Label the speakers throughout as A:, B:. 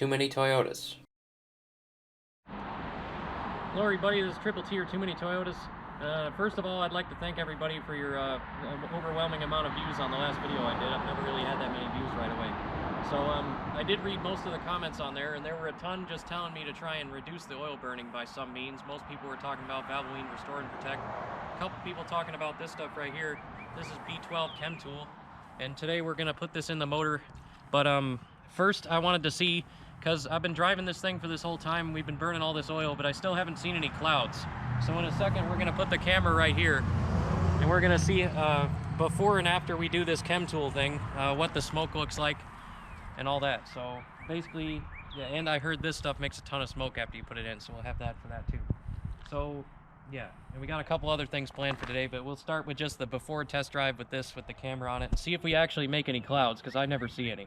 A: Too Many Toyotas.
B: Hello everybody, this is Triple T or Too Many Toyotas. First of all, I'd like to thank everybody for your overwhelming amount of views on the last video I did. I've never really had that many views right away. So I did read most of the comments on there, and there were a ton just telling me to try and reduce the oil burning by some means. Most people were talking about Valvoline Restore and Protect. A couple people talking about this stuff right here. This is B12 Chem Tool, and today we're going to put this in the motor. But first I wanted to see, because I've been driving this thing for this whole time, we've been burning all this oil, but I still haven't seen any clouds. So in a second, we're gonna put the camera right here, and we're gonna see before and after we do this chem tool thing, what the smoke looks like and all that. So basically, yeah, and I heard this stuff makes a ton of smoke after you put it in, so we'll have that for that too. So yeah, and we got a couple other things planned for today, but we'll start with just the before test drive with this, with the camera on it, and see if we actually make any clouds, because I never see any.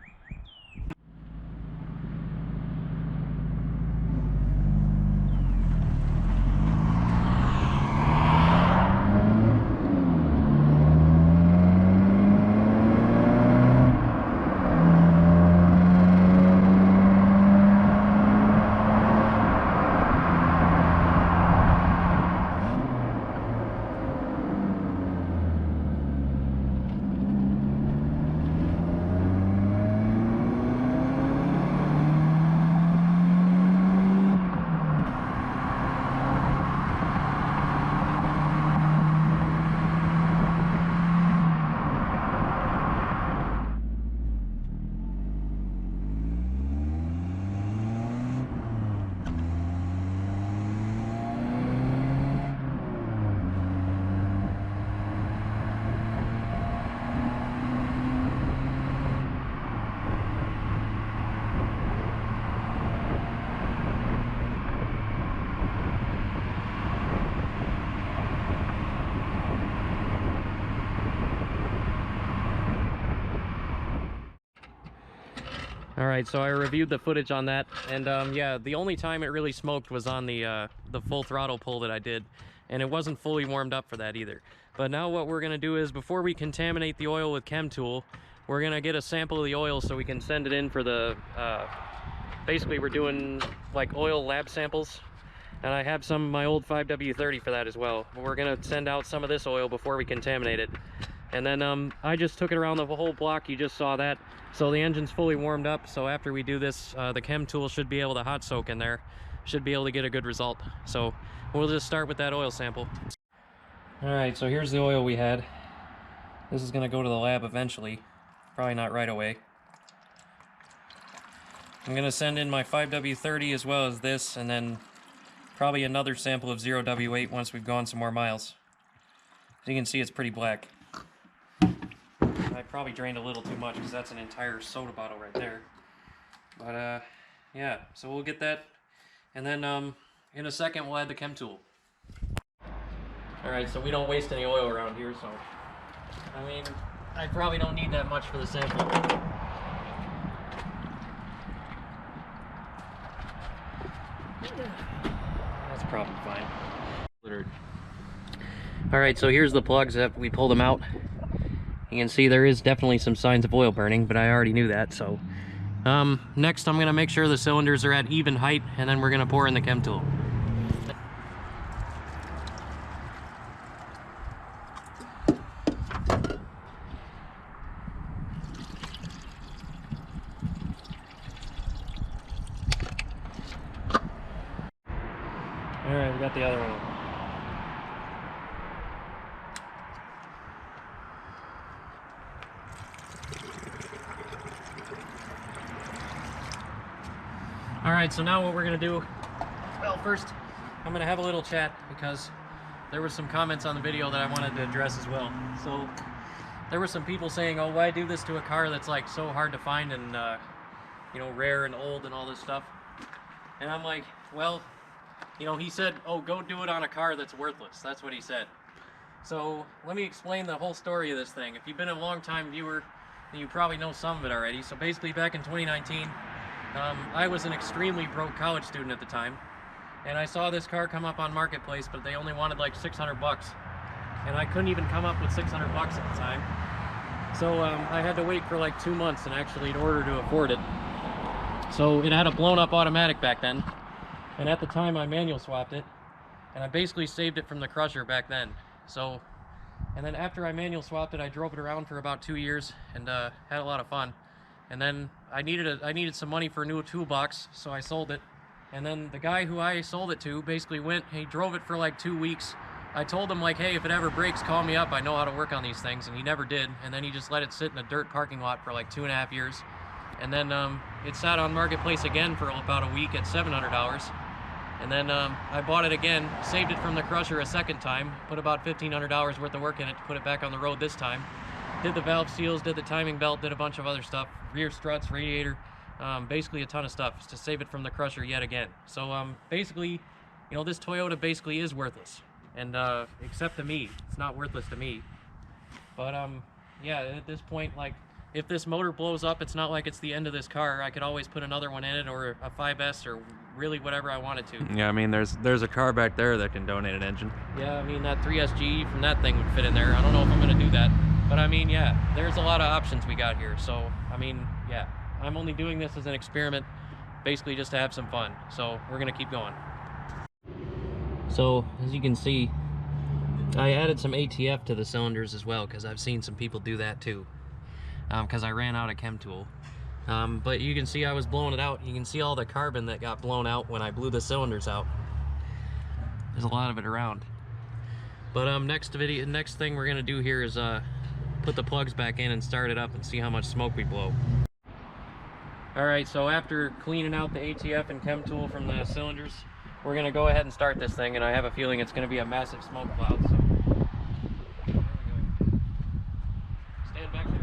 B: All right, so I reviewed the footage on that, and yeah, the only time it really smoked was on the full throttle pull that I did, and it wasn't fully warmed up for that either. But now what we're gonna do is, before we contaminate the oil with Chem Tool, we're gonna get a sample of the oil so we can send it in for the, basically we're doing like oil lab samples, and I have some of my old 5W30 for that as well. But we're gonna send out some of this oil before we contaminate it. And then I just took it around the whole block, you just saw that. So the engine's fully warmed up, so after we do this, the chem tool should be able to hot soak in there. Should be able to get a good result. So we'll just start with that oil sample. Alright, so here's the oil we had. This is gonna go to the lab eventually. Probably not right away. I'm gonna send in my 5W30 as well as this, and then probably another sample of 0W8 once we've gone some more miles. As you can see, it's pretty black. I probably drained a little too much because that's an entire soda bottle right there. But yeah, so we'll get that, and then in a second we'll add the chem tool. Alright, so we don't waste any oil around here, so I mean, I probably don't need that much for the sample. That's probably fine. Alright, so here's the plugs that we pulled them out. You can see there is definitely some signs of oil burning, but I already knew that. So next I'm going to make sure the cylinders are at even height, and then we're going to pour in the chem tool. Alright, we got the other one. Alright, so now what we're going to do, well, first I'm going to have a little chat, because there were some comments on the video that I wanted to address as well. So there were some people saying, oh, why do this to a car that's like so hard to find and you know, rare and old and all this stuff? And I'm like, well, you know, he said, oh, go do it on a car that's worthless. That's what he said. So let me explain the whole story of this thing. If you've been a long-time viewer, then you probably know some of it already. So basically back in 2019, I was an extremely broke college student at the time, and I saw this car come up on Marketplace, but they only wanted like 600 bucks, and I couldn't even come up with 600 bucks at the time. So I had to wait for like 2 months and actually in order to afford it. So it had a blown up automatic back then, and at the time I manual swapped it, and I basically saved it from the crusher back then. So, and then after I manual swapped it, I drove it around for about 2 years and had a lot of fun. And then I needed some money for a new toolbox, so I sold it. And then the guy who I sold it to basically he drove it for like 2 weeks. I told him, like, hey, if it ever breaks, call me up. I know how to work on these things. And he never did. And then he just let it sit in a dirt parking lot for like 2.5 years. And then it sat on Marketplace again for about a week at $700. And then I bought it again, saved it from the crusher a second time, put about $1,500 worth of work in it to put it back on the road this time. Did the valve seals, did the timing belt, did a bunch of other stuff, rear struts, radiator, basically a ton of stuff to save it from the crusher yet again. So basically, you know, this Toyota basically is worthless, and except to me, it's not worthless to me. But yeah, at this point, like, if this motor blows up, it's not like it's the end of this car. I could always put another one in it, or a 5S, or really whatever I wanted to.
A: Yeah, I mean, there's a car back there that can donate an engine.
B: Yeah, I mean, that 3SG from that thing would fit in there. I don't know if I'm gonna do that. But I mean, yeah, there's a lot of options we got here. So, I mean, yeah, I'm only doing this as an experiment, basically just to have some fun. So we're gonna keep going. So, as you can see, I added some ATF to the cylinders as well, because I've seen some people do that too. Because I ran out of chem tool. But you can see I was blowing it out. You can see all the carbon that got blown out when I blew the cylinders out. There's a lot of it around. But next thing we're gonna do here is put the plugs back in and start it up and see how much smoke we blow. Alright, so after cleaning out the ATF and chem tool from the cylinders, we're gonna go ahead and start this thing, and I have a feeling it's gonna be a massive smoke cloud. So there we go. Stand back there.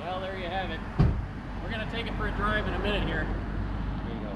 B: Well, there you have it. We're gonna take it for a drive in a minute here. There you go.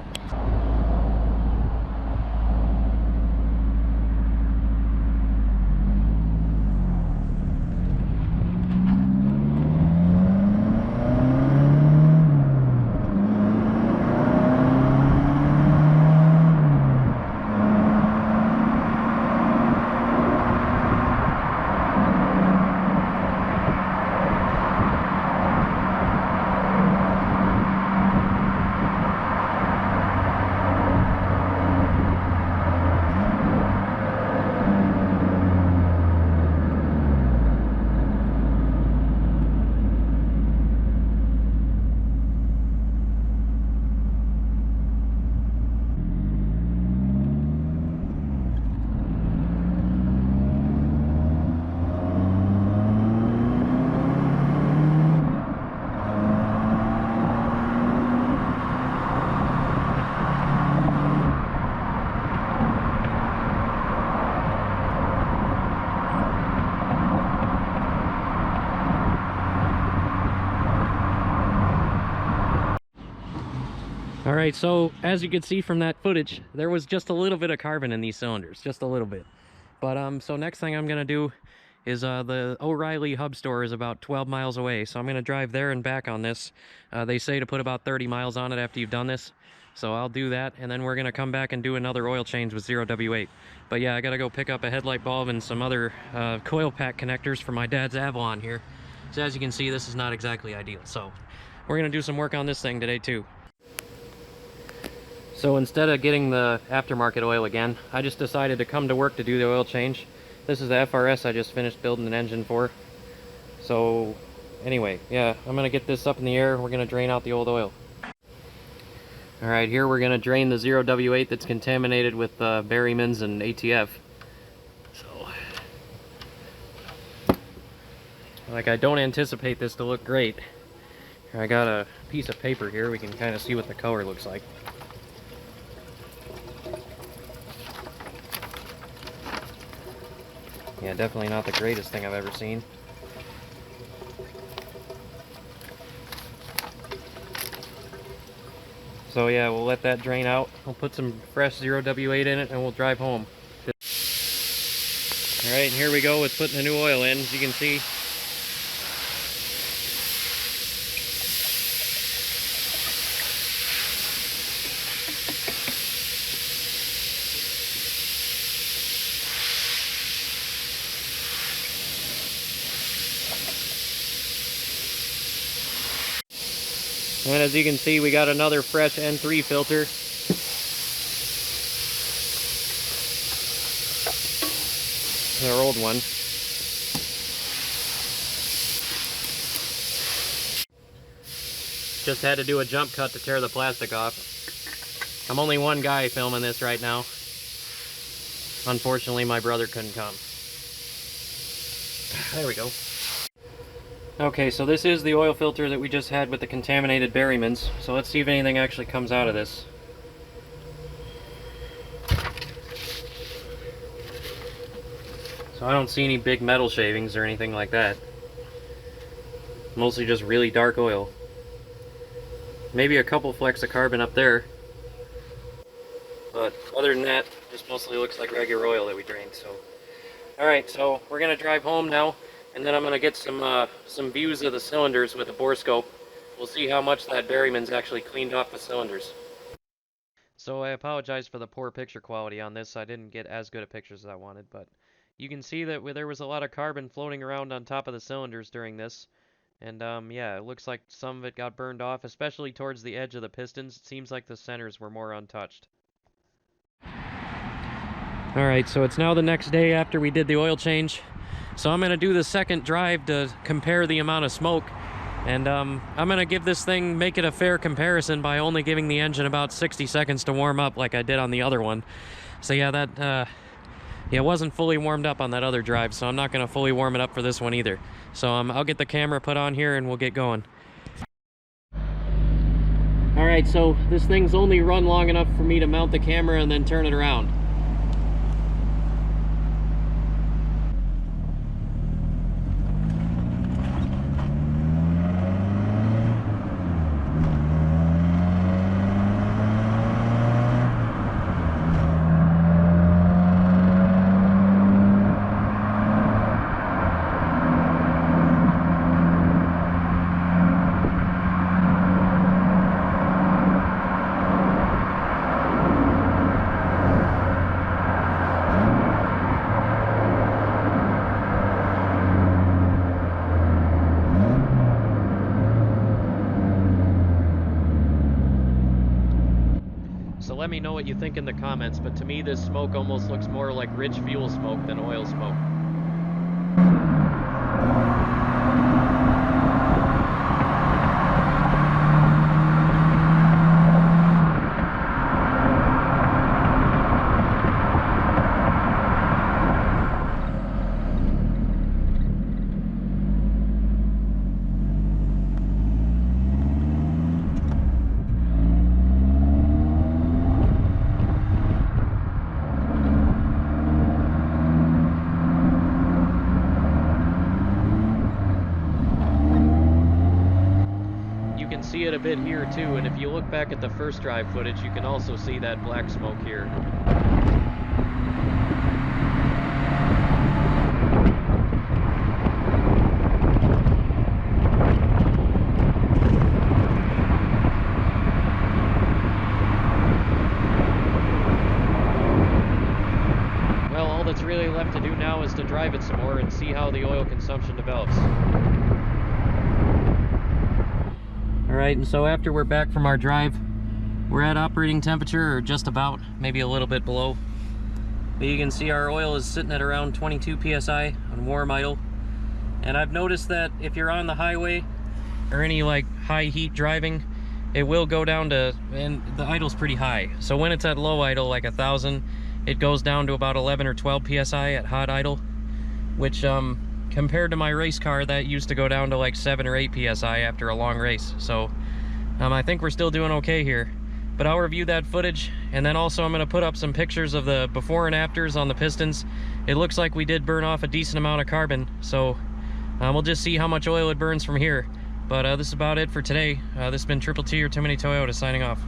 B: Alright, so as you can see from that footage, there was just a little bit of carbon in these cylinders, just a little bit. But so next thing I'm gonna do is the O'Reilly hub store is about 12 miles away, so I'm gonna drive there and back on this. They say to put about 30 miles on it after you've done this, so I'll do that, and then we're gonna come back and do another oil change with 0W8. But yeah, I gotta go pick up a headlight bulb and some other coil pack connectors for my dad's Avalon here. So as you can see, this is not exactly ideal, so we're gonna do some work on this thing today too. So instead of getting the aftermarket oil again, I just decided to come to work to do the oil change. This is the FRS I just finished building an engine for. So anyway, yeah, I'm gonna get this up in the air. We're gonna drain out the old oil. Alright, here we're going to drain the 0W8 that's contaminated with Berryman's and ATF. So, like, I don't anticipate this to look great. I got a piece of paper here, we can kind of see what the color looks like. Yeah, definitely not the greatest thing I've ever seen. So yeah, we'll let that drain out. We'll put some fresh 0W8 in it and we'll drive home. Alright, and here we go with putting the new oil in, as you can see. And as you can see, we got another fresh N3 filter. Our old one. Just had to do a jump cut to tear the plastic off. I'm only one guy filming this right now. Unfortunately, my brother couldn't come. There we go. Okay, so this is the oil filter that we just had with the contaminated Berryman's. So let's see if anything actually comes out of this. So I don't see any big metal shavings or anything like that. Mostly just really dark oil. Maybe a couple flecks of carbon up there. But other than that, just mostly looks like regular oil that we drained. So, alright, so we're going to drive home now. And then I'm going to get some views of the cylinders with a bore scope. We'll see how much that Berryman's actually cleaned off the cylinders. So I apologize for the poor picture quality on this. I didn't get as good a pictures as I wanted, but you can see that there was a lot of carbon floating around on top of the cylinders during this. And yeah, it looks like some of it got burned off, especially towards the edge of the pistons. It seems like the centers were more untouched. Alright, so it's now the next day after we did the oil change. So I'm going to do the second drive to compare the amount of smoke. And I'm going to give this thing, make it a fair comparison by only giving the engine about 60 seconds to warm up like I did on the other one. So yeah, that yeah, it wasn't fully warmed up on that other drive, so I'm not going to fully warm it up for this one either. So I'll get the camera put on here and we'll get going. Alright, so this thing's only run long enough for me to mount the camera and then turn it around. So let me know what you think in the comments, but to me this smoke almost looks more like rich fuel smoke than oil smoke. See it a bit here too, and if you look back at the first drive footage, you can also see that black smoke here. Well, all that's really left to do now is to drive it some more and see how the oil consumption develops. Alright, and so after we're back from our drive, we're at operating temperature, or just about, maybe a little bit below. But you can see our oil is sitting at around 22 psi on warm idle. And I've noticed that if you're on the highway, or any like high heat driving, it will go down to, and the idle's pretty high. So when it's at low idle, like 1,000, it goes down to about 11 or 12 PSI at hot idle, which compared to my race car, that used to go down to like 7 or 8 PSI after a long race. So I think we're still doing okay here. But I'll review that footage, and then also I'm going to put up some pictures of the before and afters on the pistons. It looks like we did burn off a decent amount of carbon, so we'll just see how much oil it burns from here. But this is about it for today. This has been Triple T or Too Many Toyota signing off.